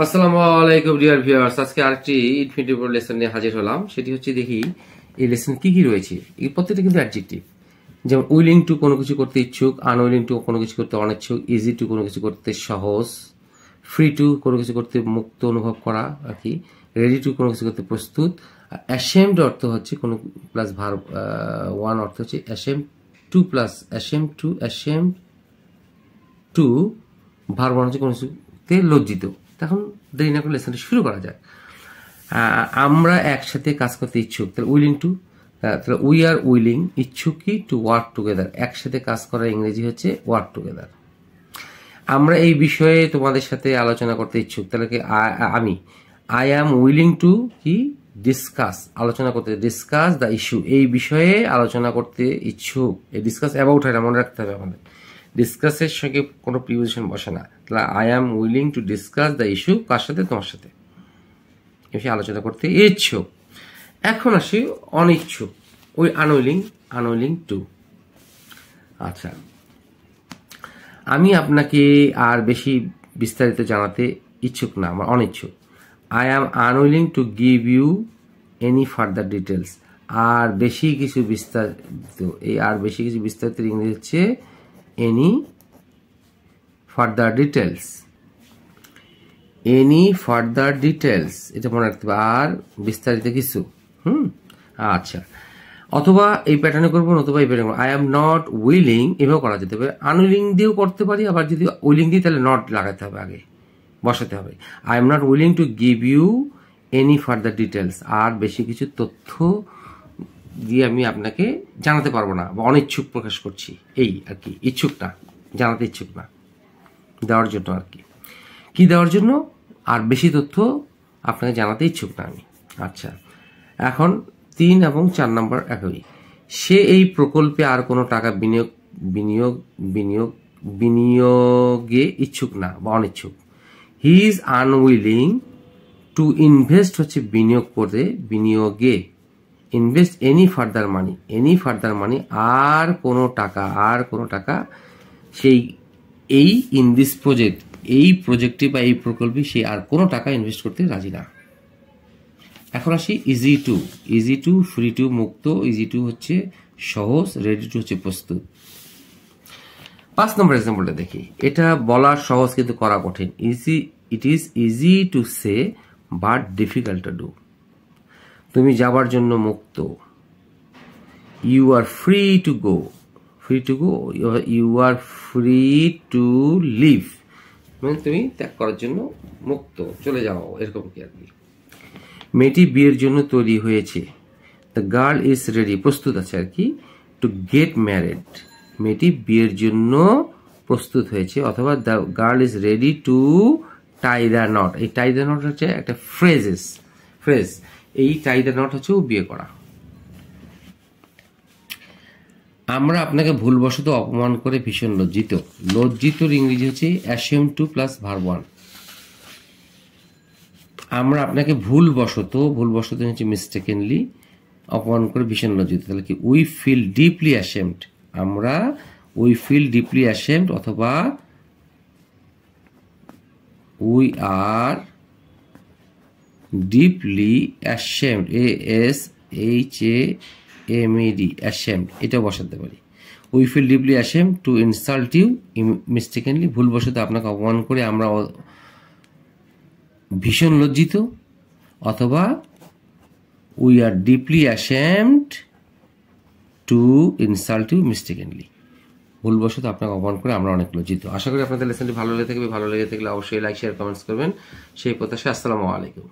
আসসালামু আলাইকুম dear viewers, আজকে আরেকটি ইনফিনিটিভ লেসন নিয়ে হাজির হলাম। সেটি হচ্ছে, দেখি এই লেসন কি কি রয়েছে। এই প্রত্যেকটা কিন্তু অ্যাডজেক্টিভ। যেমন উইলিং টু কোনো কিছু করতে ইচ্ছুক, আনউইলিং টু কোনো কিছু করতে অনিচ্ছুক, ইজি টু কোনো কিছু করতে সহজ, ফ্রি টু কোনো কিছু করতে মুক্ত অনুভব করা আর কি, রেডি টু কোনো কিছু করতে প্রস্তুত। অ্যাশেমড অর্থ হচ্ছে কোনো প্লাস ভার্ব ওয়ান অর্থ হচ্ছে ashamed to plus ashamed to verb one হচ্ছে কোনো কিছুতে লজ্জিত। এখন দেরি না করে লেসনটা শুরু করা যায়। আমরা একসাথে কাজ করতে ইচ্ছুক, তাহলে উইলিং টু, তাহলে উই আর উইলিং, ইচ্ছুক কি টু ওয়ার্ক টুগেদার, একসাথে কাজ করার ইংরেজি হচ্ছে ওয়ার্ক টুগেদার। আমরা এই বিষয়ে তোমাদের সাথে আলোচনা করতে ইচ্ছুক, তাহলে কি আমি আই অ্যাম উইলিং টু কি ডিসকাস, আলোচনা করতে, ডিসকাস দ্য ইস্যু, এই বিষয়ে আলোচনা করতে ইচ্ছুক। এই ডিসকাস অ্যাবাউট হয় না, মনে রাখতে হবে আমাদের। ডিসকাসের সঙ্গে কোনো প্রিপোজিশন বসে না। তাহলে I am willing to discuss the issue, কার সাথে? তোমার সাথে। এ বিষয়ে আলোচনা করতে ইচ্ছুক। এখন আসি অনিচ্ছুক, ওই আনউইলিং টু। আচ্ছা, আমি আপনাকে আর বেশি বিস্তারিত জানাতে ইচ্ছুক না, আমার অনিচ্ছুক। I am unwilling to give you any further details, আর বেশি কিছু বিস্তারিত, এই আর বেশি কিছু বিস্তারিত ইংরেজি হচ্ছে any further details. Any further details, এটা মনে রাখতে হবে, আর বিস্তারিত কিছু। আচ্ছা, অথবা এই প্যাটার্নে করবো, অথবা এই প্যাটার্নে করবো। আই এম নট উইলিং, এভাবে করা যেতে পারে। আনউইলিং দিয়েও করতে পারি, আবার যদি উইলিং দিই তাহলে নট লাগাতে হবে, আগে বসাতে হবে। I am not willing to give you any further details, আর বেশি কিছু তথ্য দিয়ে আমি আপনাকে জানাতে পারবো না, বা অনিচ্ছুক প্রকাশ করছি, এই আর কি। ইচ্ছুক না, জানাতে ইচ্ছুক না, দেওয়ার জন্য আর কি। কি দেওয়ার জন্য? আর বেশি তথ্য আপনাকে জানাতে ইচ্ছুক না আমি। আচ্ছা, এখন 3 এবং 4 নম্বর একই। সে এই প্রকল্পে আর কোনো টাকা বিনিয়োগে ইচ্ছুক না বা অনিচ্ছুক। He is unwilling to invest হচ্ছে বিনিয়োগ করে, বিনিয়োগে। ইনভেস্ট এনি ফার্দার মানি, আর কোনো টাকা সেই এই ইন দিস প্রজেক্ট, এই প্রজেক্টে বা এই প্রকল্পে সে আর কোনো টাকা ইনভেস্ট করতে রাজি না। এখন আসি ইজি টু, ফ্রি টু মুক্ত, ইজি টু হচ্ছে সহজ, রেডি টু হচ্ছে প্রস্তুত। 5 নম্বর এক্সাম্পলটা দেখি। এটা বলা সহজ কিন্তু করা কঠিন। It is easy to say but difficult to do. তুমি যাবার জন্য মুক্ত। You are free to go, you are free to leave, মানে তুমি ত্যাগ করার জন্য মুক্ত, চলে যাও, এরকম কি আর কি। মেয়েটি বিয়ের জন্য তৈরি হয়েছে। দ্য গার্ল ইজ রেডি, প্রস্তুত আছে আর কি, টু গেট ম্যারিড। মেয়েটি বিয়ের জন্য প্রস্তুত হয়েছে, অথবা the girl is ready to tie the knot. এই টাই দ্য নট হচ্ছে একটা ফ্রেজ। এই টাই দ্য নট হচ্ছে বিয়ে করা। আমরা আপনাকে ভুলবশত অপমান করে ভীষণ লজ্জিত। লজ্জিতর ইংরেজি হচ্ছে ashamed to plus verb one. আমরা আপনাকে ভুলবশত হচ্ছে মিস্টেকেনলি, অপমান করে ভীষণ লজ্জিত। তাহলে কি? উই ফিল ডিপলি অ্যাশেমড, আমরা উই ফিল ডিপলি অ্যাশেমড, অথবা we are deeply ashamed, ASHAMED, ashamed, এটা বসাতে পারি। We feel deeply ashamed to insult you mistakenly, ভুলবশত আপনাকে অপমান করে আমরা ভীষণ লজ্জিত, অথবা we are deeply ashamed to insult you mistakenly, ভুলবশত আপনাকে অপমান করে আমরা অনেক লজ্জিত। আশা করি আপনাদের লেসনটি ভালো লেগে থাকবে। ভালো লেগে থাকলে অবশ্যই লাইক, শেয়ার, কমেন্টস করবেন। সেই প্রত্যাশায় আসসালামু আলাইকুম।